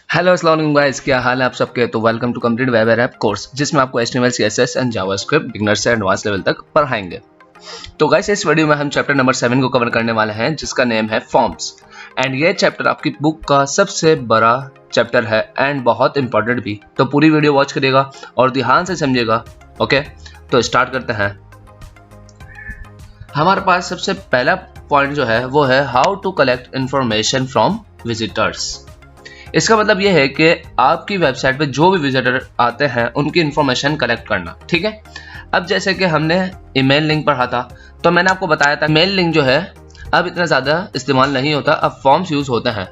Hello अस्सलाम वालेकुम guys, क्या हाल है आप सबके। तो welcome to complete web app course, जिसमें आपको HTML CSS and JavaScript beginner से एडवांस लेवल तक पढ़ाएंगे। तो गाइस इस वीडियो में हम चैप्टर नंबर 7 को कवर करने वाले हैं, जिसका नेम है फॉर्म्स। एंड ये चैप्टर आपकी बुक का सबसे बड़ा चैप्टर है एंड बहुत इंपॉर्टेंट भी। तो पूरी वीडियो वॉच करिएगा और ध्यान से समझिएगा। ओके, तो स्टार्ट करते हैं। हमारे पास सबसे पहला पॉइंट जो है वो है how to collect information from visitors. इसका मतलब ये है कि आपकी वेबसाइट पे जो भी विजिटर आते हैं उनकी इंफॉर्मेशन कलेक्ट करना। ठीक है, अब जैसे कि हमने ईमेल लिंक पढ़ा था, तो मैंने आपको बताया था मेल लिंक जो है अब इतना ज़्यादा इस्तेमाल नहीं होता, अब फॉर्म्स यूज़ होते हैं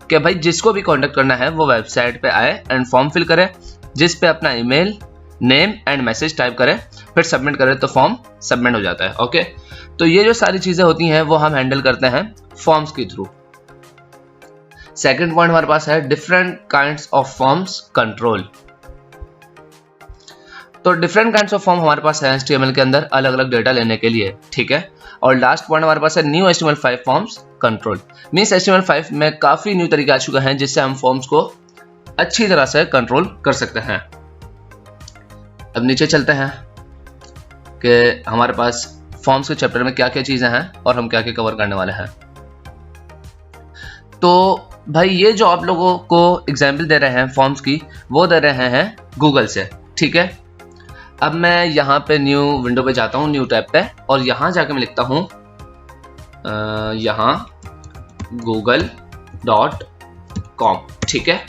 कि भाई जिसको भी कॉन्टेक्ट करना है वो वेबसाइट पे आए एंड फॉर्म फिल करे, जिस पे अपना email, name and message type करे, फिर सबमिट करे तो फॉर्म सबमिट हो जाता है। ओके, तो ये जो सारी चीज़ें होती हैं वो हम हैंडल करते हैं फॉर्म्स के थ्रू। सेकेंड पॉइंट हमारे पास है different kinds of forms control. तो डिफरेंट काइंड्स ऑफ फॉर्म हमारे पास है HTML के अंदर अलग अलग डेटा लेने के लिए। ठीक है, और लास्ट पॉइंट हमारे पास है new HTML5 forms control. Means HTML5 में काफी न्यू तरीके आ चुके हैं जिससे हम फॉर्म्स को अच्छी तरह से कंट्रोल कर सकते हैं। अब नीचे चलते हैं कि हमारे पास फॉर्म्स के चैप्टर में क्या क्या चीजें हैं और हम क्या क्या कवर करने वाले हैं। तो भाई ये जो आप लोगों को एग्जाम्पल दे रहे हैं फॉर्म्स की, वो दे रहे हैं गूगल से। ठीक है, अब मैं यहाँ पे न्यू विंडो पे जाता हूँ, न्यू टैब पे, और यहाँ जाके मैं लिखता हूँ यहाँ google.com। ठीक है,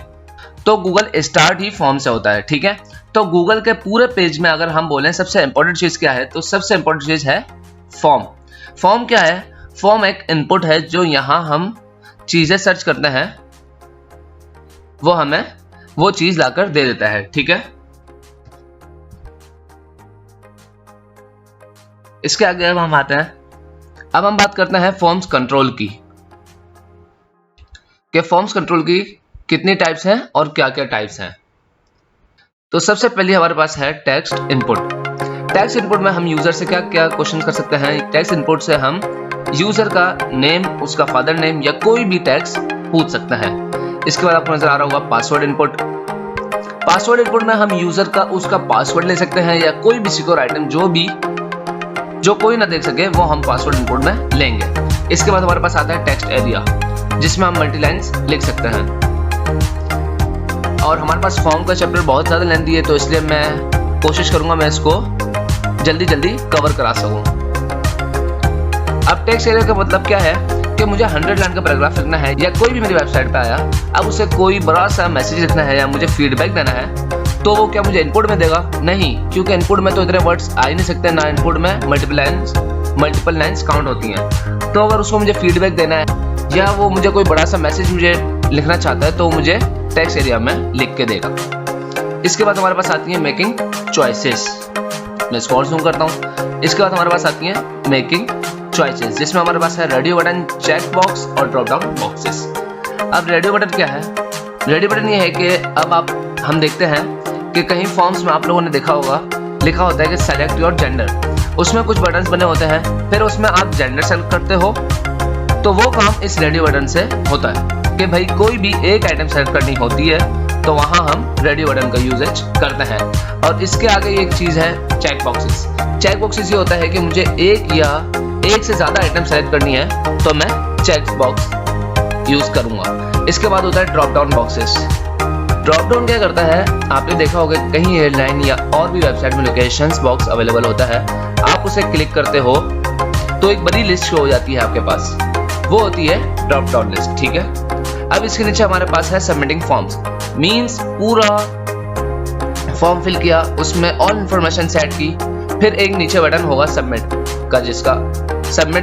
तो गूगल स्टार्ट ही फॉर्म से होता है। ठीक है, तो गूगल के पूरे पेज में अगर हम बोलें सबसे इंपॉर्टेंट चीज क्या है, तो सबसे इंपॉर्टेंट चीज है फॉर्म। फॉर्म क्या है? फॉर्म एक इनपुट है जो यहाँ हम चीजें सर्च करते हैं, वो हमें वो चीज लाकर दे देता है। ठीक है, इसके आगे अब हम आते हैं, अब हम बात करते हैं फॉर्म्स कंट्रोल की, कि फॉर्म्स कंट्रोल की कितनी टाइप्स हैं और क्या क्या टाइप्स हैं। तो सबसे पहले हमारे पास है टेक्स्ट इनपुट। टेक्स्ट इनपुट में हम यूजर से क्या क्या क्वेश्चन कर सकते हैं। टेक्स्ट इनपुट से हम यूजर का नेम, उसका फादर नेम या कोई भी टेक्स्ट पूछ सकते हैं। इसके बाद आपको नजर आ रहा होगा पासवर्ड इनपुट। पासवर्ड इनपुट में हम यूजर का उसका पासवर्ड ले सकते हैं या कोई भी सिक्योर आइटम जो कोई ना देख सके वो हम पासवर्ड इनपुट में लेंगे। इसके बाद हमारे पास आता है टेक्स्ट एरिया, जिसमें हम मल्टीलाइंस लिख सकते हैं। और हमारे पास फॉर्म का चैप्टर बहुत ज्यादा लेंथी है, तो इसलिए मैं कोशिश करूंगा मैं इसको जल्दी जल्दी कवर करा सकूं। अब टेक्स्ट एरिया का मतलब क्या है कि मुझे 100 लाइन का पैराग्राफ लिखना है, या कोई भी मेरी वेबसाइट पे आया अब उसे कोई बड़ा सा मैसेज लिखना है या मुझे फीडबैक देना है, तो वो क्या मुझे इनपुट में देगा? नहीं, क्योंकि इनपुट में तो इतने वर्ड्स आ ही नहीं सकते, ना इनपुट में मल्टीपल लाइंस काउंट होती हैं। तो अगर उसको मुझे फीडबैक देना है या वो मुझे कोई बड़ा सा मैसेज मुझे लिखना चाहता है, तो मुझे टेक्स्ट एरिया में लिख के देगा। इसके बाद हमारे पास आती है मेकिंग चॉइसेस। मैं इसको और जूम करता हूँ। इसके बाद हमारे पास आती है मेकिंग चॉइसेस, जिसमें हमारे पास है रेडियो बटन, चेक बॉक्स और ड्रॉप डाउन बॉक्सेस। अब रेडियो बटन क्या है? रेडियो बटन ये है कि अब हम देखते हैं कि कहीं फॉर्म्स में आप लोगों ने देखा होगा लिखा होता है कि सेलेक्ट योर जेंडर। उसमें कुछ बटन्स बने होते हैं, फिर उसमें आप जेंडर सेलेक्ट करते हो, तो वो काम इस रेडियो बटन से होता है कि भाई कोई भी एक आइटम सेलेक्ट करनी होती है, तो वहां हम रेडियो बटन का यूजेज करते हैं। और इसके आगे एक चीज है चेक बॉक्सेस। चेक बॉक्सेस ये होता है कि मुझे एक से ज्यादा आइटम सेलेक्ट करनी है, तो मैं चेक बॉक्स यूज करूंगा। इसके बाद होता है drop down boxes. Drop down क्या करता है? आपने देखा होगा कहीं एयरलाइन या और भी वेबसाइट में लोकेशंस बॉक्स अवेलेबल होता है, आप उसे क्लिक करते हो तो एक बड़ी लिस्ट शो हो जाती है आपके पास, वो होती है ड्रॉप डाउन लिस्ट। ठीक है, अब इसके नीचे हमारे पास है सबमिटिंग फॉर्म्स। मींस पूरा फॉर्म फिल किया, उसमें ऑल इंफॉर्मेशन सेट की, फिर एक नीचे बटन होगा सबमिट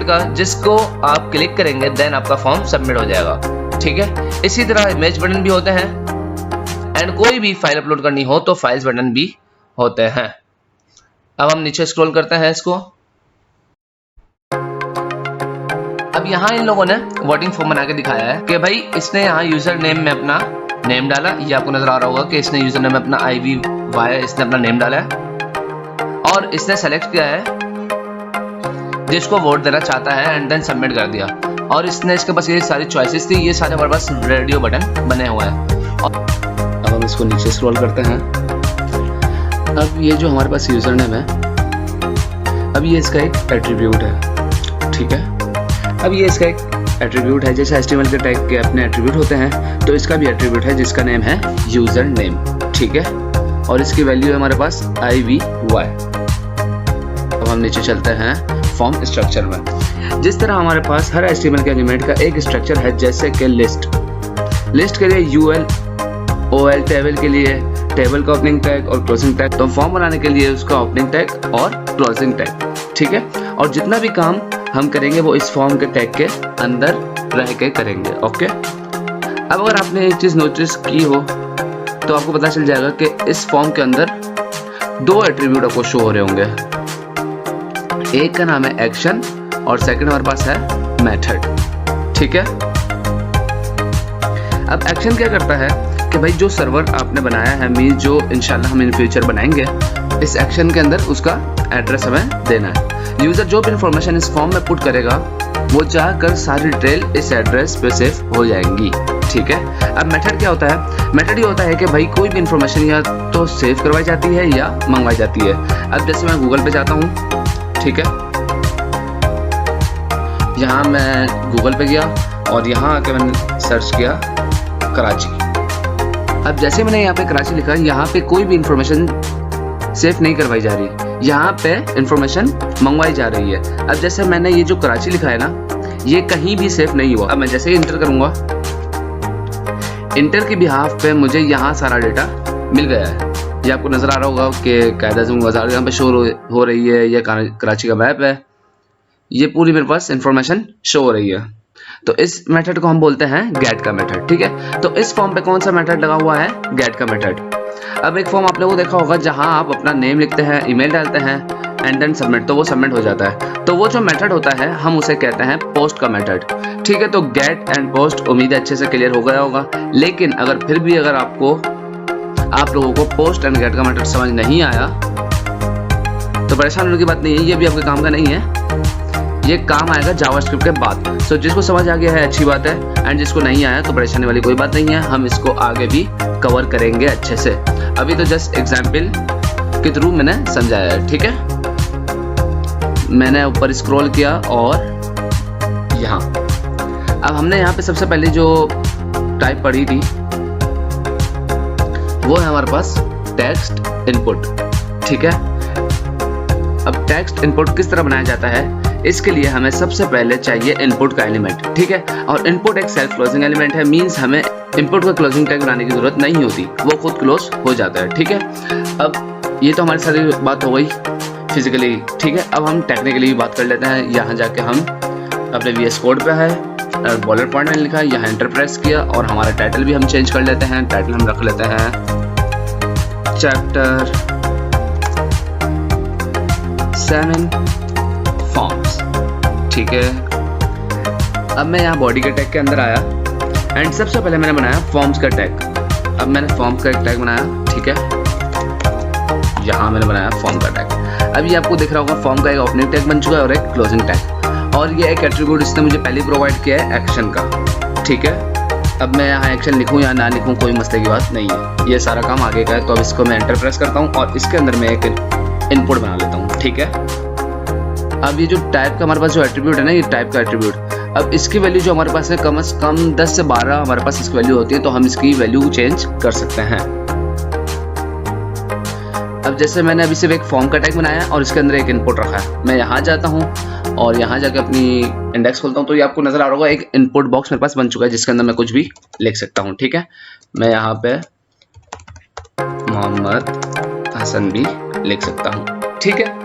का, जिसको आप क्लिक करेंगे देन आपका फॉर्म सबमिट हो जाएगा। ठीक है, इसी तरह इमेज बटन भी होते हैं, एंड कोई भी फाइल अपलोड करनी हो तो फाइल्स बटन भी होते हैं। अब हम नीचे स्क्रॉल करते हैं इसको। अब यहाँ इन लोगों ने वोटिंग फॉर्म बना के दिखाया है कि भाई इसने यहाँ यूजर नेम में अपना नेम डाला, ये आपको नजर आ रहा होगा कि इसने यूजर नेम में अपना IVY इसने अपना नेम डाला है, और इसने सेलेक्ट किया है जिसको वोट देना चाहता है एंड देन सबमिट कर दिया। और इसने इसके पास ये सारी चॉइसेस थी, ये सारे हमारे पास रेडियो बटन बने हुए हैं। अब हम इसको नीचे स्क्रॉल करते हैं। अब ये जो हमारे पास यूजर नेम है, अब ये इसका एक एट्रीब्यूट है, ठीक है। अब ये इसका एक एट्रीब्यूट है, जैसे HTML के टैग के अपने एट्रीब्यूट होते हैं, तो इसका भी एट्रीब्यूट है जिसका नेम है यूजर नेम, ठीक है। और इसकी वैल्यू है हमारे पास IVY। अब हम नीचे चलते हैं फॉर्म स्ट्रक्चर में। जिस तरह हमारे पास हर HTML के एलिमेंट का एक स्ट्रक्चर है, जैसे कि लिस्ट के लिए UL OL, टेबल के लिए टेबल का ओपनिंग टैग और क्लोजिंग टैग, तो फॉर्म बनाने के लिए उसका ओपनिंग टैग और क्लोजिंग टैग, ठीक है। और जितना भी काम हम करेंगे वो इस फॉर्म के टैग के अंदर रह के करेंगे, ओके। अब अगर आपने एक चीज नोटिस की हो तो आपको पता चल जाएगा कि इस फॉर्म के अंदर दो एट्रीब्यूट आपको शो हो रहे होंगे। एक का नाम है एक्शन और सेकंड हमारे पास है मेथड, ठीक है। अब एक्शन क्या करता है कि भाई जो सर्वर आपने बनाया है, मीन जो इंशाल्लाह हम इन फ्यूचर बनाएंगे, इस एक्शन के अंदर उसका एड्रेस हमें देना है। यूजर जो भी इंफॉर्मेशन इस फॉर्म में पुट करेगा वो जाकर सारी डिटेल इस एड्रेस पे सेव हो जाएंगी, ठीक है। अब मेथड क्या होता है? मेथड ये होता है कि भाई कोई भी इंफॉर्मेशन या तो सेव करवाई जाती है या मंगवाई जाती है। अब जैसे मैं गूगल पे जाता हूँ, ठीक है, यहाँ मैं गूगल पे गया और यहाँ आके मैंने सर्च किया कराची। अब जैसे मैंने यहाँ पे कराची लिखा, यहाँ पे कोई भी इंफॉर्मेशन सेव नहीं करवाई जा रही, यहाँ पे इंफॉर्मेशन मंगवाई जा रही है। अब जैसे मैंने ये जो कराची लिखा है ना, ये कहीं भी सेव नहीं हुआ। अब मैं जैसे ही इंटर करूंगा, इंटर के बिहाफ पे मुझे यहाँ सारा डेटा मिल गया है। ये आपको नजर आ रहा होगा कि कायद-ए-आज़म बाजार यहाँ पे शो हो रही है, ये कराची का मैप है, ये पूरी मेरे पास इंफॉर्मेशन शो हो रही है। तो इस मेथड को हम बोलते हैं गेट का मेथड, ठीक है। तो इस फॉर्म पे कौन सा मेथड लगा हुआ है? गेट का मेथड। अब एक फॉर्म आपने वो देखा होगा जहां आप अपना नेम लिखते हैं, ईमेल डालते हैं एंड देन सबमिट, तो वो सबमिट हो जाता है। तो वो जो मेथड होता है हम उसे कहते हैं पोस्ट का मेथड, ठीक है। तो गेट एंड पोस्ट उम्मीद है अच्छे से क्लियर हो गया होगा। लेकिन अगर फिर भी अगर आप लोगों को पोस्ट एंड गेट का मेथड समझ नहीं आया तो परेशान होने की बात नहीं है, ये भी आपके काम का नहीं है, ये काम आएगा जावास्क्रिप्ट के बाद। सो जिसको समझ आ गया है अच्छी बात है, एंड जिसको नहीं आया तो परेशानी वाली कोई बात नहीं है, हम इसको आगे भी कवर करेंगे अच्छे से। अभी तो जस्ट एग्जाम्पल के थ्रू मैंने समझाया है, ठीक है। मैंने ऊपर स्क्रॉल किया और यहाँ अब हमने यहाँ पे सबसे पहले जो टाइप पढ़ी थी वो है हमारे पास टेक्स्ट इनपुट, ठीक है। अब टेक्स्ट इनपुट किस तरह बनाया जाता है, इसके लिए हमें सबसे पहले चाहिए इनपुट का एलिमेंट, ठीक है। और इनपुट एक सेल्फ क्लोजिंग एलिमेंट है, मींस हमें इनपुट का क्लोजिंग टैग बनाने की जरूरत नहीं होती, वो खुद क्लोज हो जाता है, ठीक है। अब ये तो हमारी सारी बात हो गई फिजिकली, ठीक है। अब हम टेक्निकली भी बात कर लेते हैं। यहाँ जाके हम अपने VS कोड पे है, बॉलर पॉइंट में लिखा है, यहाँ एंटर प्रेस किया और हमारा टाइटल भी हम चेंज कर लेते हैं। टाइटल हम रख लेते हैं चैप्टर 7 फॉर्म्स, ठीक है। अब मैं यहाँ बॉडी के टैग के अंदर आया एंड सबसे पहले मैंने बनाया फॉर्म्स का टैग। अब मैंने फॉर्म्स का एक टैग बनाया, ठीक है, यहाँ मैंने बनाया फॉर्म का टैग। अब ये आपको दिख रहा होगा फॉर्म का एक ओपनिंग टैग बन चुका है और एक क्लोजिंग टैग, और ये एक एट्रीब्यूट इसने मुझे पहले प्रोवाइड किया है एक्शन का, ठीक है। अब मैं यहाँ एक्शन लिखूँ या ना लिखूँ कोई मसले की बात नहीं है, ये सारा काम आगे का है। तो अब इसको मैं एंटर प्रेस करता हूँ और इसके अंदर मैं एक इनपुट बना लेता हूँ, ठीक है। अब ये जो टाइप का हमारे पास जो एट्रीब्यूट है ना, ये टाइप का एट्रीब्यूट, अब इसकी वैल्यू जो हमारे पास है कम से कम 10 से 12 हमारे पास इसकी वैल्यू होती है, तो हम इसकी वैल्यू चेंज कर सकते हैं। अब जैसे मैंने अभी सिर्फ एक फॉर्म का टैग बनाया और इसके अंदर एक इनपुट रखा है, मैं यहाँ जाता हूँ और यहाँ जाके अपनी इंडेक्स खोलता हूँ, तो ये आपको नजर आ रहा होगा एक इनपुट बॉक्स मेरे पास बन चुका है जिसके अंदर मैं कुछ भी लिख सकता हूँ, ठीक है। मैं यहाँ पे मोहम्मद हसन भी लिख सकता हूँ, ठीक है।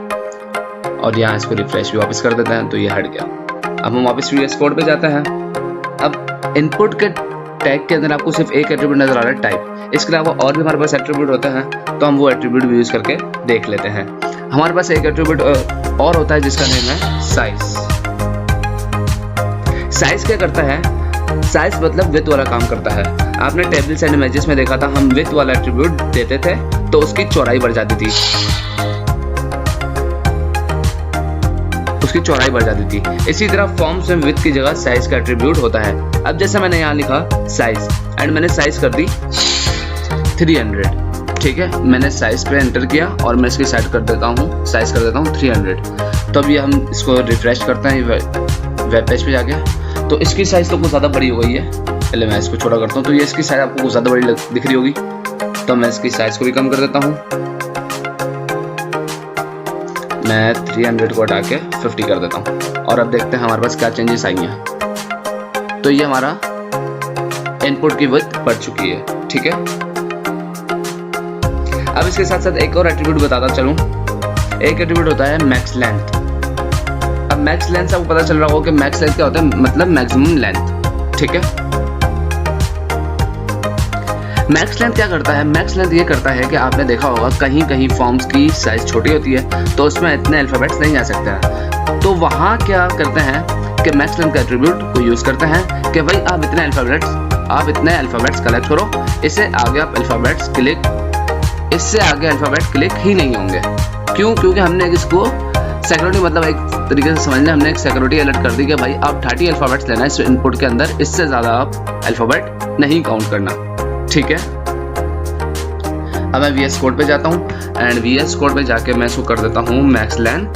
और यहाँ इसको रिफ्रेश भी वापस कर देते हैं तो ये हट गया। अब हम वापस VS कोड पे जाते हैं। अब इनपुट के टैग के अंदर आपको सिर्फ एक एट्रीब्यूट नजर आ रहा है टाइप, इसके अलावा और भी हमारे पास एट्रीब्यूट होते हैं, तो हम वो एट्रीब्यूट भी यूज करके देख लेते हैं। हमारे पास एक एट्रीब्यूट और होता है जिसका नेम है साइज। साइज क्या करता है? साइज मतलब विड्थ वाला काम करता है। आपने टेबल्स एंड इमेजेस में देखा था, हम विड्थ वाला एट्रीब्यूट देते थे तो उसकी चौड़ाई बढ़ जाती थी, उसकी चौड़ाई बढ़ जाती थी। इसी तरह फॉर्म्स में विड्थ की जगह साइज का एट्रीब्यूट होता है। अब जैसे मैंने यहाँ लिखा साइज, एंड मैंने साइज कर दी 300। ठीक है, मैंने साइज पे एंटर किया और मैं इसकी साइज कर देता हूँ 300। तो अभी हम इसको रिफ्रेश करते हैं वेब पेज पे जाके। तो इसकी साइज तो कुछ ज़्यादा बड़ी हो गई है, पहले मैं इसको छोटा करता हूँ। तो ये इसकी साइज आपको कुछ ज़्यादा बड़ी दिख रही होगी, तो मैं इसकी साइज को भी कम कर देता हूँ। मैं 300 को हटा के 50 कर देता हूँ और अब देखते हैं हमारे पास क्या चेंजेस आई हैं। तो ये हमारा इनपुट की विड्थ बढ़ चुकी है। ठीक है, अब इसके साथ साथ एक और एट्रीब्यूट बताता चलूं। एक एट्रीब्यूट होता है मैक्स लेंथ। अब मैक्स लेंथ से आपको पता चल रहा होगा कि मैक्स लेंथ क्या होता है, मतलब मैक्सिमम लेंथ। ठीक है, मैक्स लेंथ क्या करता है? मैक्स लेंथ ये करता है कि आपने देखा होगा कहीं कहीं फॉर्म्स की साइज छोटी होती है तो उसमें इतने अल्फाबेट्स नहीं आ सकते हैं। तो वहाँ क्या करते हैं कि मैक्स लेंथ का एट्रीब्यूट को यूज़ करते हैं कि भाई आप इतने अल्फाबेट्स कलेक्ट करो, इससे आगे अल्फाबेट क्लिक ही नहीं होंगे। क्यों? क्योंकि हमने इसको सिक्योरिटी, मतलब एक तरीके से समझना, हमने एक सिक्योरिटी अलर्ट कर दी कि भाई आप 30 अल्फाबेट्स लेना है इस इनपुट के अंदर, इससे ज़्यादा आप अल्फाबेट नहीं काउंट करना। ठीक है, अब मैं VS कोड पे जाता हूँ एंड VS कोड पे जाके मैं इसको कर देता हूँ मैक्स लेंथ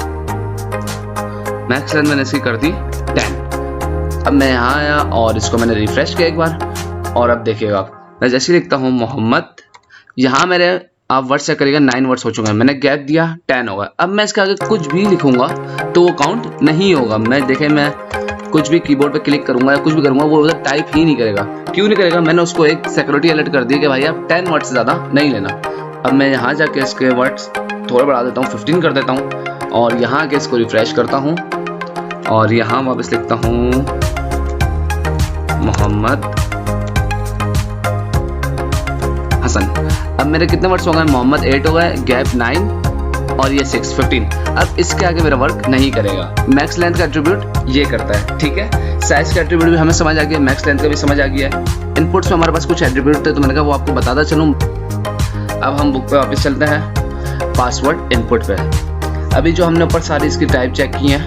मैंने इसकी कर दी 10। अब मैं यहाँ आया और इसको मैंने रिफ्रेश किया एक बार और अब देखिएगा मैं जैसे लिखता हूँ मोहम्मद, यहाँ मेरे आप वर्ड चेक करिएगा 9 वर्ड्स हो चुके हैं। मैंने गैप दिया 10 होगा। अब मैं इसके आगे कुछ भी लिखूंगा तो वो काउंट नहीं होगा। मैं कुछ भी कीबोर्ड पे क्लिक करूंगा या कुछ भी करूंगा वो उधर टाइप ही नहीं करेगा। क्यों नहीं करेगा? मैंने उसको एक सिक्योरिटी अलर्ट कर दिया कि भाई आप 10 वर्ड से ज़्यादा नहीं लेना। अब मैं यहाँ जाके इसके वर्ड्स थोड़ा बढ़ा देता हूँ, 15 कर देता हूँ और यहाँ आके इसको रिफ्रेश करता हूँ और यहाँ वापस लिखता हूँ मोहम्मद हसन। अब मेरे कितने वर्ड्स हो गए? मोहम्मद 8 हो गए, गैप 9 और ये 6 15। अब इसके आगे मेरा वर्क नहीं करेगा। मैक्स लेंथ का एट्रीब्यूट ये करता है। ठीक है, साइज का एट्रीब्यूट भी हमें समझ आ गया, मैक्स लेंथ का भी समझ आ गया है। इनपुट्स में हमारे पास कुछ एट्रीब्यूट थे तो मैंने कहा वो आपको बताता चलूँ। अब हम बुक पे वापस चलते हैं, पासवर्ड इनपुट पे। अभी जो हमने ऊपर सारी इसकी टाइप चेक की है,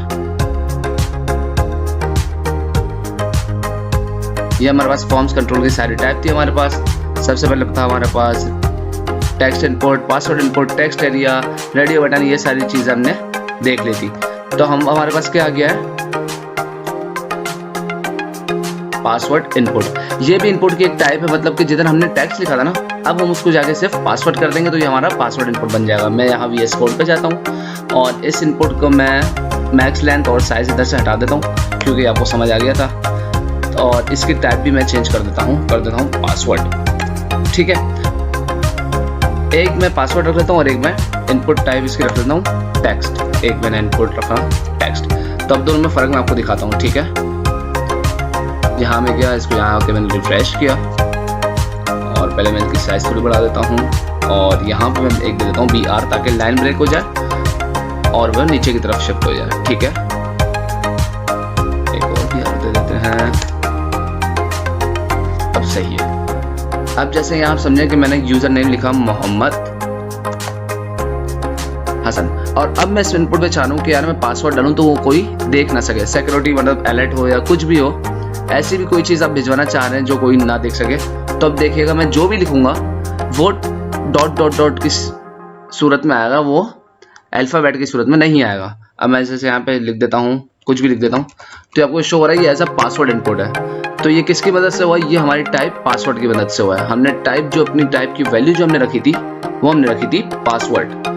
ये हमारे पास फॉर्म्स कंट्रोल की सारी टाइप थी हमारे पास। सबसे पहले था हमारे पास text input, password input, text area, radio button, ये सारी चीज़ें हमने देख ली थी। तो हमारे पास क्या आ गया है? Password input. ये भी इनपुट की एक टाइप है, मतलब कि जिधर हमने टेक्स्ट लिखा था ना, अब हम उसको जाके सिर्फ पासवर्ड कर देंगे तो ये हमारा पासवर्ड इनपुट बन जाएगा। मैं यहाँ VS कोड पे जाता हूँ और इस इनपुट को मैं मैक्स लेंथ और साइज इधर से हटा देता हूँ क्योंकि आपको समझ आ गया था। और इसकी टाइप भी मैं चेंज कर देता हूँ पासवर्ड। ठीक है, एक मैं पासवर्ड रख लेता हूँ और एक मैं इनपुट टाइप इसकी रख लेता हूँ टेक्स्ट। एक मैंने इनपुट रखा टेक्स्ट। तो अब दोनों में फ़र्क मैं आपको दिखाता हूँ। ठीक है, यहाँ में गया, इसको यहाँ आके मैंने रिफ्रेश किया और पहले मैं इसकी साइज थोड़ी बढ़ा देता हूँ और यहाँ पे मैं एक दे देता हूँ BR ताकि लाइन ब्रेक हो जाए और वह नीचे की तरफ शिफ्ट हो जाए। ठीक है, एक और BR दे देते हैं, अब सही है। अब जैसे यहाँ आप समझे कि मैंने यूजर नेम लिखा मोहम्मद हसन और अब मैं इस इनपुट पे चाह रहा हूँ कि यार मैं पासवर्ड डालूं तो वो कोई देख ना सके, सिक्योरिटी मतलब अलर्ट हो या कुछ भी हो, ऐसी भी कोई चीज़ आप भिजवाना चाह रहे हैं जो कोई ना देख सके। तो अब देखिएगा मैं जो भी लिखूंगा वो डॉट डॉट डॉट की सूरत में आएगा, वो अल्फ़ाबेट की सूरत में नहीं आएगा। अब मैं जैसे यहाँ पे लिख देता हूँ, कुछ भी लिख देता हूँ तो आपको शो हो रहा है ये ऐसा पासवर्ड इनपुट है। तो ये किसकी मदद से हुआ? ये हमारी टाइप पासवर्ड की मदद से हुआ है। हमने टाइप जो अपनी टाइप की वैल्यू जो हमने रखी थी वो हमने रखी थी पासवर्ड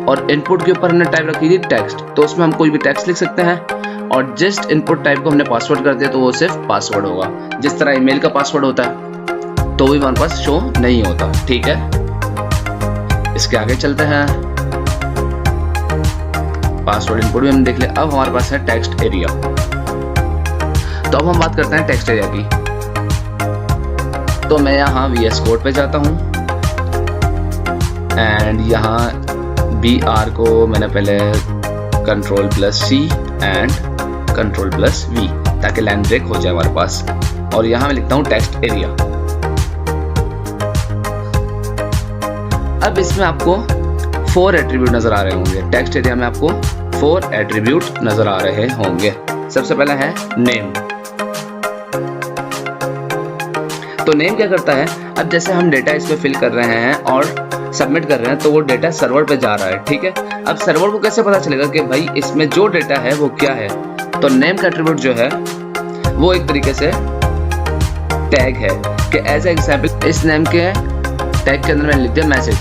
और इनपुट के ऊपर हमने टाइप रखी थी टेक्स्ट। तो उसमें हम कोई भी टेक्स्ट लिख सकते हैं और जस्ट इनपुट टाइप को हमने पासवर्ड कर दिया तो वो सिर्फ पासवर्ड होगा। जिस तरह ईमेल का पासवर्ड होता है तो भी हमारे पास शो नहीं होता। ठीक है, इसके आगे चलते हैं। पासवर्ड इनपुट भी हमने देख लिया। अब हमारे पास है टेक्स्ट एरिया। तो अब हम बात करते हैं टेक्स्ट एरिया की। तो मैं यहाँ VS कोड पे जाता हूँ एंड यहाँ BR को मैंने पहले Ctrl+C एंड Ctrl+V ताकि लाइन ब्रेक हो जाए हमारे पास। और यहाँ मैं लिखता हूँ टेक्स्ट एरिया। अब इसमें आपको 4 एट्रीब्यूट नजर आ रहे होंगे। टेक्स्ट एरिया में आपको 4 एट्रीब्यूट नजर आ रहे होंगे। सबसे पहला है नेम। तो नेम क्या करता है, अब जैसे हम डेटा इस पे फिल कर रहे हैं और सबमिट कर रहे हैं तो वो डेटा सर्वर पे जा रहा है, ठीक है। अब सर्वर को कैसे पता चलेगा कि भाई इसमें जो डेटा है वो क्या है, तो नेम का एट्रीब्यूट जो है वो एक तरीके से टैग है कि एज एग्जाम्पल इस नेम के टैग के अंदर मैंने लिख दिया मैसेज,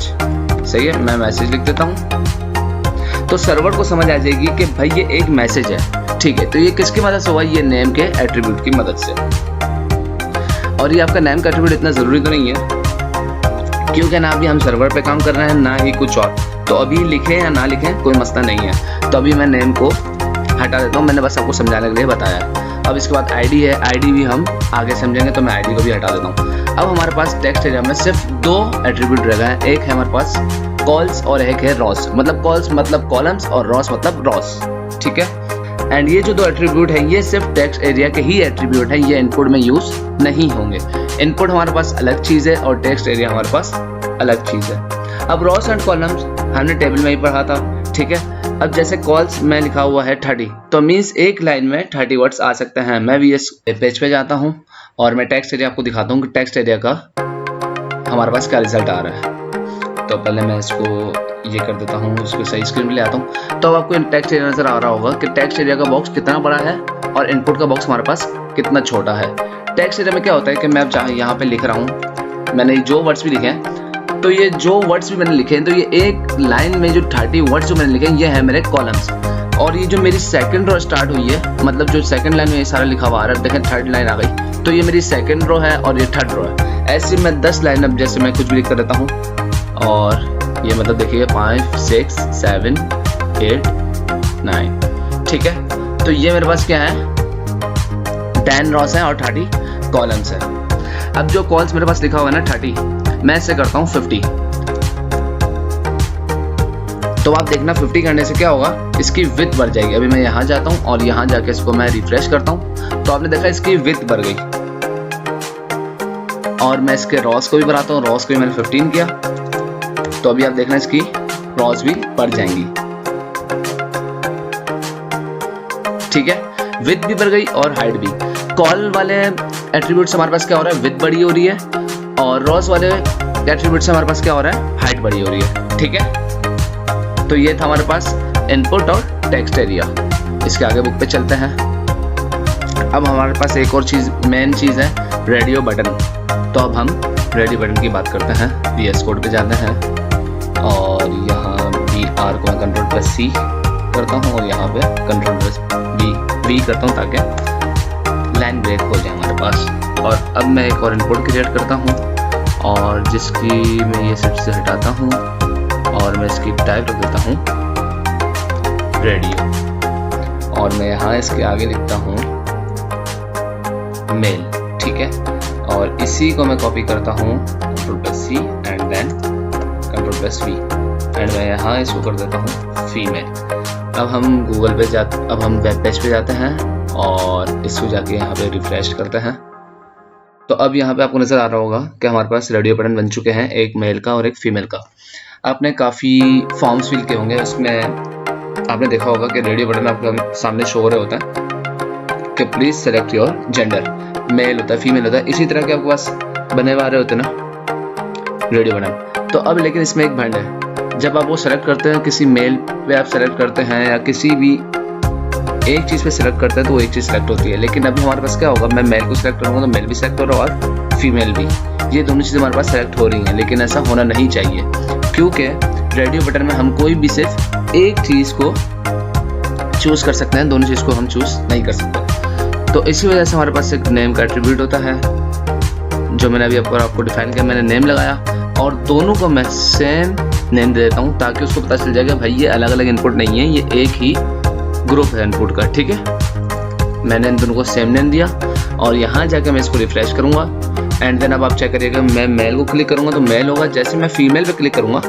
सही है, मैं मैसेज लिख देता हूँ तो सर्वर को समझ आ जाएगी कि भाई ये एक मैसेज है, ठीक है। तो ये किसकी मदद से हुआ, ये नेम के एट्रीब्यूट की मदद से। और ये आपका नेम का एट्रीब्यूट इतना ज़रूरी तो नहीं है क्योंकि ना अभी हम सर्वर पे काम कर रहे हैं ना ही कुछ और, तो अभी लिखें या ना लिखें कोई मसला नहीं है। तो अभी मैं नेम को हटा देता हूँ, मैंने बस आपको समझाने के लिए बताया। अब इसके बाद आईडी है, आईडी भी हम आगे समझेंगे तो मैं आईडी को भी हटा देता हूँ। अब हमारे पास टेक्स्ट एरिया में सिर्फ 2 एट्रीब्यूट रह गए हैं, एक है हमारे पास कॉल्स और एक है रॉस, मतलब कॉल्स मतलब कॉलम्स और रॉस मतलब रॉस, ठीक है। एंड ये जो 2 एट्रीब्यूट है ये सिर्फ टेक्स्ट एरिया के ही एट्रीब्यूट है, ये इनपुट में यूज नहीं होंगे। इनपुट हमारे पास अलग चीज़ है और टेक्स्ट एरिया हमारे पास अलग चीज़ है। अब रॉस एंड कॉलम्स हमने टेबल में ही पढ़ा था, ठीक है। अब जैसे कॉल्स में लिखा हुआ है 30, तो मीन्स एक लाइन में 30 वर्ड्स आ सकते हैं। मैं भी इस पेज पे जाता हूँ और मैं टेक्स्ट एरिया आपको दिखाता हूँ कि टेक्स्ट एरिया का हमारे पास क्या रिजल्ट आ रहा है। तो पहले मैं इसको ये कर देता हूँ, इसको सही स्क्रीन में ले आता हूँ। तो अब आपको टेक्स्ट एरिया नजर आ रहा होगा कि टेक्स्ट एरिया का बॉक्स कितना बड़ा है और इनपुट का बॉक्स हमारे पास कितना छोटा है। टेक्स्ट एरिया में क्या होता है कि मैं अब यहाँ पे लिख रहा हूँ, मैंने जो वर्ड्स भी लिखे हैं, तो ये जो वर्ड्स भी मैंने लिखे हैं तो ये एक लाइन में जो 30 वर्ड्स जो मैंने लिखे हैं ये है मेरे कॉलम्स। और ये जो मेरी सेकंड रो स्टार्ट हुई है, मतलब जो सेकंड लाइन में ये सारा लिखा हुआ आ रहा है, देखें थर्ड लाइन आ गई, तो ये मेरी सेकंड रो है और ये थर्ड रो है। ऐसे मैं 10 लाइन अब जैसे मैं कुछ भी लिख कर देता हूँ और ये मतलब देखिए 5 6 7 8 9, ठीक है। तो ये मेरे पास क्या है, 10 रॉस है और 30 कॉलम्स है। अब जो कॉल्स मेरे पास लिखा हुआ है ना 30, मैं इसे करता हूँ 50। तो आप देखना 50 करने से क्या होगा, इसकी विड्थ बढ़ जाएगी। अभी मैं यहाँ जाता हूँ और यहाँ जाके इसको मैं रिफ्रेश करता हूँ तो आपने देखा इसकी विड्थ बढ़ गई। और मैं इसके रॉस को भी बढ़ाता हूँ, रॉस को भी मैंने 15 किया तो अभी आप देखना इसकी रॉस भी बढ़ जाएंगी, ठीक है। विड्थ भी बढ़ गई और हाइट भी। कॉल वाले एट्रीब्यूट हमारे पास क्या हो रहा है, विड्थ बड़ी हो रही है और रॉस वाले एट्रीब्यूट से हमारे पास क्या हो रहा है, हाइट बड़ी हो रही है, ठीक है। तो ये था हमारे पास इनपुट और टेक्स्ट एरिया। इसके आगे बुक पे चलते हैं। अब हमारे पास एक और चीज़, मेन चीज़ है रेडियो बटन। तो अब हम रेडियो बटन की बात करते हैं। VS कोड पे जाते हैं और यहाँ VR को मैं Ctrl+C करता हूँ और यहाँ पे Ctrl+V करता हूँ ताकि लाइन ब्रेक हो जाए हमारे पास। और अब मैं एक और इनपुट क्रिएट करता हूँ और जिसकी मैं ये सबसे हटाता हूँ और मैं इसकी टाइप रख देता हूँ रेडियो और मैं यहाँ इसके आगे लिखता हूँ मेल, ठीक है। और इसी को मैं कॉपी करता हूँ Ctrl+C and then Ctrl+V and मैं यहाँ इसको कर देता हूँ फीमेल। अब हम गूगल पे अब हम वेब पेज पे जाते हैं और इसको जाके यहाँ पे रिफ्रेश करते हैं। तो अब यहाँ पे आपको नज़र आ रहा होगा कि हमारे पास रेडियो बटन बन चुके हैं, एक मेल का और एक फीमेल का। आपने काफ़ी फॉर्म्स फिल किए होंगे, उसमें आपने देखा होगा कि रेडियो बटन आपके सामने शो हो रहा होता है कि please select your gender, male होता है फीमेल होता है। इसी तरह के आपके पास बने हुए आ रहे होते हैं ना रेडियो बटन। तो अब लेकिन इसमें एक भंड है, जब आप वो सेलेक्ट करते हैं किसी मेल पे आप सेलेक्ट करते हैं या किसी भी एक चीज़ पे सिलेक्ट करते हैं तो वो एक चीज़ सेलेक्ट होती है। लेकिन अभी हमारे पास क्या होगा, मैं मेल को सिलेक्ट करूँगा तो मेल भी सेलेक्ट हो रहा है और फीमेल भी, ये दोनों चीज़ें हमारे पास सेलेक्ट हो रही हैं। लेकिन ऐसा होना नहीं चाहिए क्योंकि रेडियो बटन में हम कोई भी सिर्फ एक चीज़ को चूज़ कर सकते हैं, दोनों चीज़ को हम चूज़ नहीं कर सकते। तो इसी वजह से हमारे पास एक नेम का एट्रीब्यूट होता है जो मैंने अभी आपको डिफाइन किया। मैंने नेम लगाया और दोनों को मैं सेम नेम दे देता हूँ ताकि उसको पता चल जाएगा भाई ये अलग अलग इनपुट नहीं है, ये एक ही ग्रुप है इनपुट का, ठीक है। मैंने इन दोनों को सेम नेम दिया और यहाँ जाकर मैं इसको रिफ्रेश करूँगा एंड देन अब आप चेक करिएगा, मैं मेल को क्लिक करूँगा तो मेल होगा, जैसे मैं फीमेल पे क्लिक करूँगा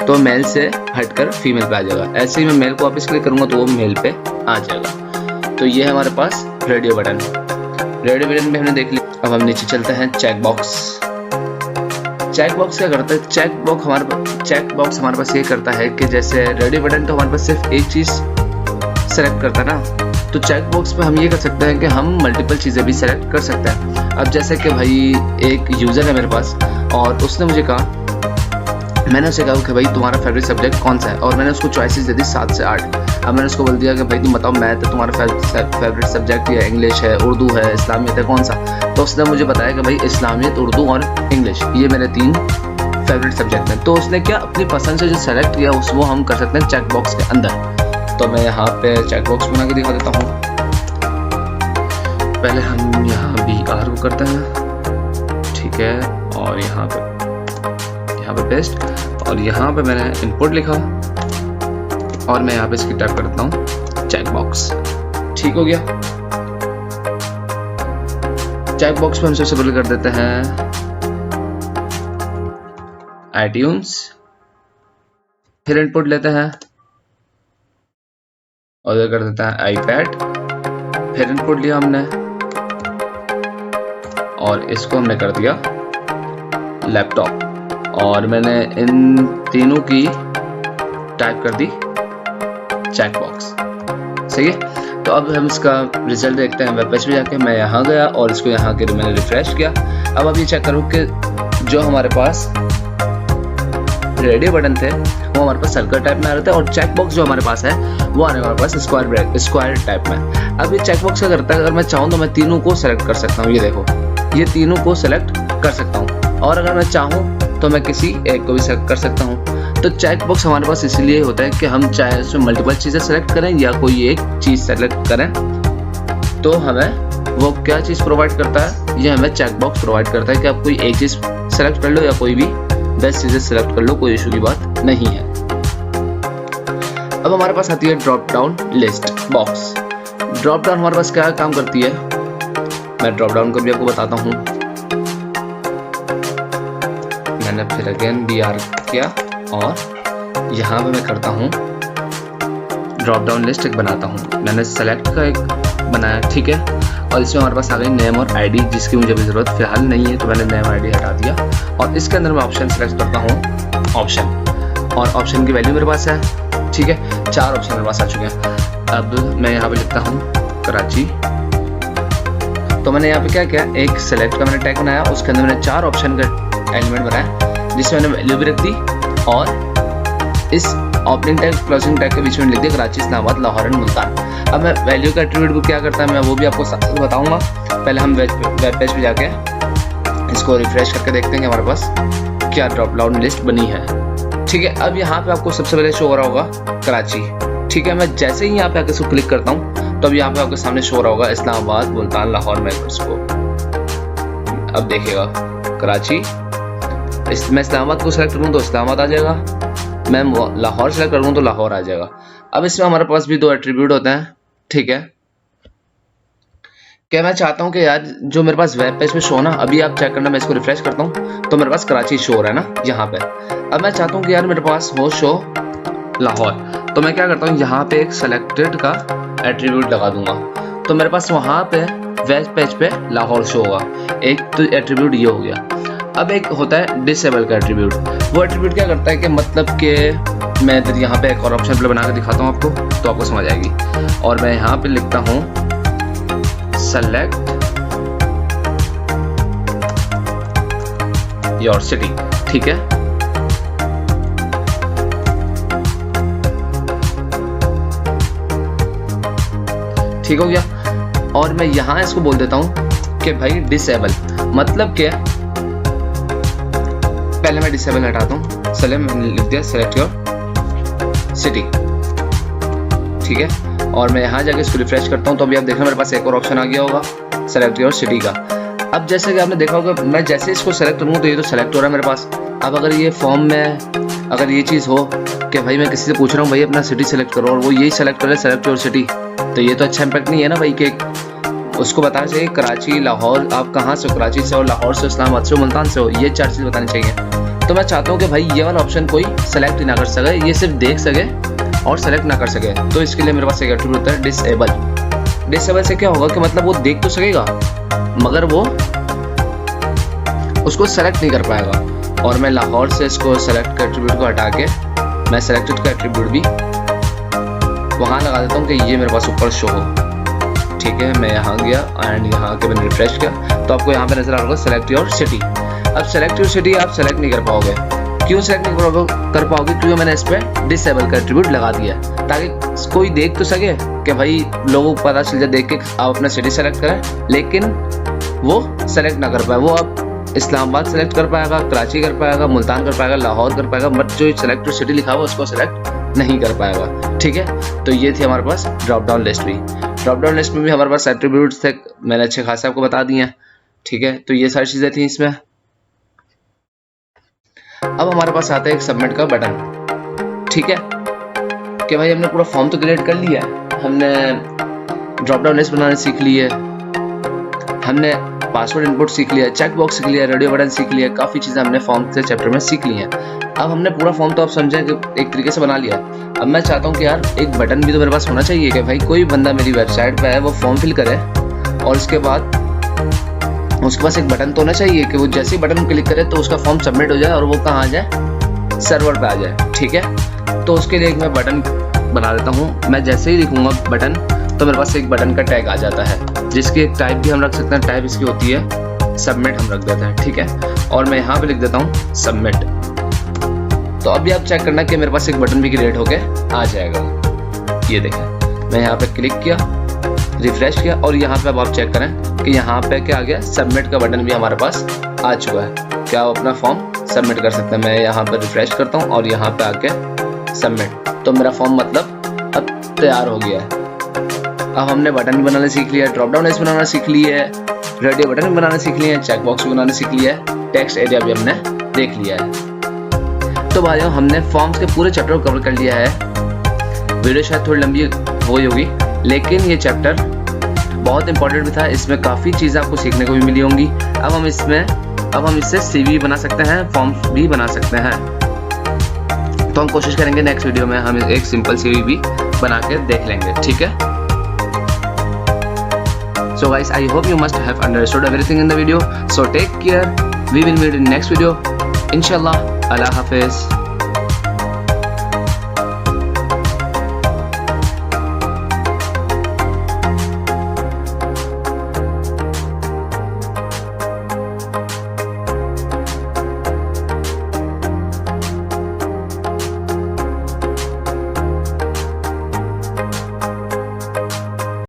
तो मेल से हटकर फीमेल पे आ जाएगा, ऐसे ही मैं मेल को वापस क्लिक करूँगा तो वो मेल पे आ जाएगा। तो ये है हमारे पास रेडियो बटन। रेडियो बटन में हमने देख लिया। अब हम नीचे चलते हैं चेक बॉक्स। चेक बॉक्स क्या करता है, चेक बॉक्स हमारे पास ये करता है कि जैसे रेडियो बटन तो हमारे पास सिर्फ एक चीज़ सेलेक्ट करता है ना, तो चेक बॉक्स पे हम ये कर सकते हैं कि हम मल्टीपल चीज़ें भी सेलेक्ट कर सकते हैं। अब जैसे कि भाई एक यूज़र है मेरे पास और उसने मुझे कहा, मैंने उसे कहा कि भाई तुम्हारा फेवरेट सब्जेक्ट कौन सा है, और मैंने उसको चॉइसेस दे दी 7 से 8। अब मैंने उसको बोल दिया कि भाई तुम बताओ मैथ है तुम्हारा फेवरेट सब्जेक्ट, या इंग्लिश है, उर्दू है, इस्लामियत है, कौन सा। तो उसने मुझे बताया कि भाई इस्लामियत, उर्दू और इंग्लिश, ये मेरे 3 फेवरेट सब्जेक्ट हैं। तो उसने क्या अपनी पसंद से जो सेलेक्ट किया वो हम कर सकते हैं चेक बॉक्स के अंदर। तो मैं यहाँ पे चेक बॉक्स बना के दिखा देता हूँ। पहले हम यहाँ BR को करते हैं, ठीक है, और यहाँ पे पेस्ट, और यहाँ पे मैंने इनपुट लिखा और मैं यहाँ पे इसकी टाइप करता हूँ चेक बॉक्स। ठीक हो गया। चेक बॉक्स पे हम सबसे पहले कर देते हैं iTunes, फिर इनपुट लेते हैं और इधर कर देते हैं iPad, फिर इनपुट लिया हमने और इसको हमने कर दिया लैपटॉप, और मैंने इन तीनों की टाइप कर दी चेक बॉक्स। सही है। तो अब हम इसका रिजल्ट देखते हैं वेब पेज पे जाके। मैं यहाँ गया और इसको यहाँ के मैंने रिफ्रेश किया। अब ये चेक करूँ कि जो हमारे पास रेडियो बटन थे वो हमारे पास सर्कल टाइप में आ रहे थे, और चेक बॉक्स जो हमारे पास है वो आने हमारे पास स्क्वायर टाइप में। अब ये चेक बॉक्स क्या करता है, अगर मैं चाहूँ तो मैं तीनों को सेलेक्ट कर सकता हूँ। ये देखो, ये तीनों को सेलेक्ट कर सकता हूँ, और अगर मैं चाहूँ तो मैं किसी एक को भी सेलेक्ट कर सकता हूँ। तो चेक बॉक्स हमारे पास इसलिए होता है कि हम चाहे उसमें मल्टीपल चीज़ें सेलेक्ट करें या कोई एक चीज़ सेलेक्ट करें, तो हमें वो क्या चीज़ प्रोवाइड करता है, ये हमें चेक बॉक्स प्रोवाइड करता है कि आप कोई एक चीज़ सेलेक्ट कर लो या कोई भी 10 चीज़ें सेलेक्ट कर लो, कोई इशू की बात नहीं है। अब हमारे पास आती है drop down list box. Drop down हमारे पास क्या काम करती है, मैं ड्रॉप डाउन को भी आपको बताता हूँ। मैंने फिर अगेन BR किया और यहाँ पे मैं करता हूँ ड्रॉप डाउन लिस्ट एक बनाता हूँ। मैंने सेलेक्ट का एक बनाया, ठीक है, और इसमें हमारे पास आ गई नेम और ID, जिसकी मुझे अभी ज़रूरत फिलहाल नहीं है, तो मैंने नेम ID हटा दिया, और इसके अंदर मैं ऑप्शन सेलेक्ट करता हूँ ऑप्शन, और ऑप्शन की वैल्यू मेरे पास है, ठीक है, 4 ऑप्शन मेरे पास आ चुके हैं। अब मैं यहाँ पे लिखता हूँ कराची। तो मैंने यहाँ पे क्या किया, एक सेलेक्ट का मैंने टैग बनाया, उसके अंदर मैंने 4 ऑप्शन का एलिमेंट बनाया, जिसमें मैंने वैल्यू भी रख दी, और इस ओपनिंग टैग क्लोजिंग टैग के बीच में लिख दिया कराची, इस्लामाबाद, लाहौर एंड मुल्तान। अब मैं वैल्यू का एट्रीब्यूट को क्या करता है मैं वो भी आपको साथ बताऊंगा। पहले हम वेब पेज पे जाके इसको रिफ्रेश करके देखते हैं कि हमारे पास क्या ड्रॉप डाउन लिस्ट बनी है। ठीक है, अब यहाँ पे आपको सबसे पहले शो हो रहा होगा कराची। ठीक है, मैं जैसे ही यहाँ पे आके इसको क्लिक करता हूँ तो अब यहाँ पे आपके सामने शो हो रहा होगा इस्लामाबाद, मुल्तान, लाहौर में इसको। अब देखिएगा कराची, मैं इस्लामाबाद को सेलेक्ट करूँ तो इस्लामाबाद आ जाएगा, मैं लाहौर सेलेक्ट करूँ तो लाहौर आ जाएगा। अब इसमें हमारे पास भी 2 एट्रीब्यूट होते हैं। ठीक है, क्या मैं चाहता हूँ कि यार जो मेरे पास वेब पेज पे शो ना, अभी आप चेक करना, मैं इसको रिफ्रेश करता हूँ तो मेरे पास कराची शो हो रहा है ना यहाँ पे। अब मैं चाहता हूँ कि यार मेरे पास हो शो लाहौर, तो मैं क्या करता हूँ यहाँ पे एक सेलेक्टेड का एट्रीब्यूट लगा दूंगा, तो मेरे पास वहाँ पे वेब पेज पे लाहौर शो होगा। एक तो एट्रीब्यूट ये हो गया। अब एक होता है डिसेबल का एट्रीब्यूट। वो एट्रीब्यूट क्या करता है कि मतलब कि मैं इधर यहाँ पे एक और ऑप्शन बना के दिखाता हूँ आपको, तो आपको समझ आएगी। और मैं यहाँ पे लिखता हूँ सेलेक्ट योर सिटी। ठीक है, ठीक हो गया। और मैं यहाँ इसको बोल देता हूँ कि भाई डिसेबल, मतलब क्या, पहले मैं डिसेबल हटाता हूँ, चले मैंने लिख दिया सेलेक्ट योर सिटी। ठीक है, और मैं यहाँ जाके इसको रिफ्रेश करता हूँ तो अभी आप देखना मेरे पास एक और ऑप्शन आ गया होगा सेलेक्ट योर सिटी का। अब जैसे कि आपने देखा होगा मैं जैसे इसको सेलेक्ट करूँगा तो ये तो सेलेक्ट हो रहा है मेरे पास। अब अगर ये फॉर्म में अगर ये चीज़ हो कि भाई मैं किसी से पूछ रहा हूँ भाई अपना सिटी सेलेक्ट करो और वो यही सेलेक्ट करे सेलेक्ट योर सिटी, तो ये तो अच्छा इम्पैक्ट नहीं है ना भाई। कि उसको बताना चाहिए कराची, लाहौर, आप कहाँ से हो, कराची से हो, लाहौर से, इस्लामाबाद से हो, मुल्तान से हो, ये 4 चीज़ बतानी चाहिए। तो मैं चाहता हूँ कि भाई ये वाला ऑप्शन कोई सेलेक्ट ही ना कर सके, ये सिर्फ देख सके और सेलेक्ट ना कर सके। तो इसके लिए मेरे पास एक एट्रीब्यूट होता है डिसेबल। डिसेबल से क्या होगा कि मतलब वो देख तो सकेगा मगर वो उसको सेलेक्ट नहीं कर पाएगा। और मैं लाहौर से इसको सेलेक्ट का एट्रीब्यूट को हटा के मैं सेलेक्टेड का एट्रीब्यूट भी वहाँ लगा देता हूँ कि ये मेरे पास ऊपर शो हो। ठीक है, मैं यहाँ गया एंड यहाँ के मैंने रिफ्रेश किया तो आपको यहाँ पे नजर आ रहा होगा सेलेक्ट योर सिटी। अब सेलेक्ट योर सिटी आप सेलेक्ट नहीं कर पाओगे। क्यों सेलेक्ट नहीं कर पाओगे? क्योंकि मैंने इस पर डिसेबल का एट्रीब्यूट लगा दिया है ताकि कोई देख तो सके कि भाई लोगों को पता चल जाए, देख के आप अपना सिटी सेलेक्ट करें, लेकिन वो सेलेक्ट ना कर पाए। वो आप इस्लामाबाद सेलेक्ट कर पाएगा, कराची कर पाएगा, मुल्तान कर पाएगा, लाहौर कर पाएगा, बट जो सेलेक्ट योर सिटी लिखा हुआ उसको सेलेक्ट नहीं कर पाएगा। ठीक है, तो ये थी हमारे पास ड्रॉप डाउन लिस्ट भी। ड्रॉप डाउन लिस्ट में भी हमारे पास एट्रीब्यूट्स थे, मैंने अच्छे खासे आपको बता दिए हैं। ठीक है, तो ये सारी चीज़ें थी इसमें। अब हमारे पास आता है एक सबमिट का बटन। ठीक है, कि भाई हमने पूरा फॉर्म तो क्रिएट कर लिया है, हमने ड्रॉप डाउन लिस्ट बनाने सीख ली है, हमने पासवर्ड इनपुट सीख लिया, चेक बॉक्स सीख लिया, रेडियो बटन सीख लिया, काफ़ी चीज़ें हमने फॉर्म के चैप्टर में सीख ली हैं। अब हमने पूरा फॉर्म तो आप समझें कि एक तरीके से बना लिया। अब मैं चाहता हूँ कि यार एक बटन भी तो मेरे पास होना चाहिए कि भाई कोई बंदा मेरी वेबसाइट पे है, वो फॉर्म फिल करे और उसके बाद उसके पास एक बटन तो होना चाहिए कि वो जैसे ही बटन क्लिक करे तो उसका फॉर्म सबमिट हो जाए और वो कहाँ आ जाए, सर्वर पे आ जाए। ठीक है, तो उसके लिए एक मैं बटन बना देता हूँ। मैं जैसे ही लिखूंगा बटन तो मेरे पास एक बटन का टैग आ जाता है, जिसकी एक टाइप भी हम रख सकते हैं। टाइप इसकी होती है सबमिट, हम रख देते हैं। ठीक है, और मैं यहाँ पे लिख देता हूँ सबमिट। तो अभी आप चेक करना कि मेरे पास एक बटन भी क्रिएट होके आ जाएगा। ये देखें, मैं यहाँ पे क्लिक किया, रिफ्रेश किया और यहाँ पे अब आप चेक करें कि यहाँ पे क्या आ गया, सबमिट का बटन भी हमारे पास आ चुका है। क्या आप अपना फॉर्म सबमिट कर सकते हैं। मैं यहाँ पर रिफ्रेश करता हूँ और यहाँ पे आके सबमिट, तो मेरा फॉर्म मतलब अब तैयार हो गया है। अब हमने बटन भी बनाने सीख लिया है, ड्रॉप डाउन लिस्ट बनाना सीख लिया है, रेडियो बटन भी बनाने सीख लिए हैं, चेक बॉक्स भी बनाने सीख लिया है, टेक्स्ट एरिया भी हमने देख लिया है। तो भाइयों हमने फॉर्म्स के पूरे चैप्टर को कवर कर लिया है। वीडियो शायद थोड़ी लंबी हो गई होगी, लेकिन ये चैप्टर बहुत इंपॉर्टेंट भी था। इसमें काफ़ी चीज़ें आपको सीखने को भी मिली होंगी। अब हम इससे CV बना सकते हैं, फॉर्म्स भी बना सकते हैं। तो हम कोशिश करेंगे नेक्स्ट वीडियो में हम एक सिंपल CV भी बना के देख लेंगे। ठीक है, so guys, I hope you must have understood everything in the video. So take care, we will meet in next video, inshallah. Allah Hafiz.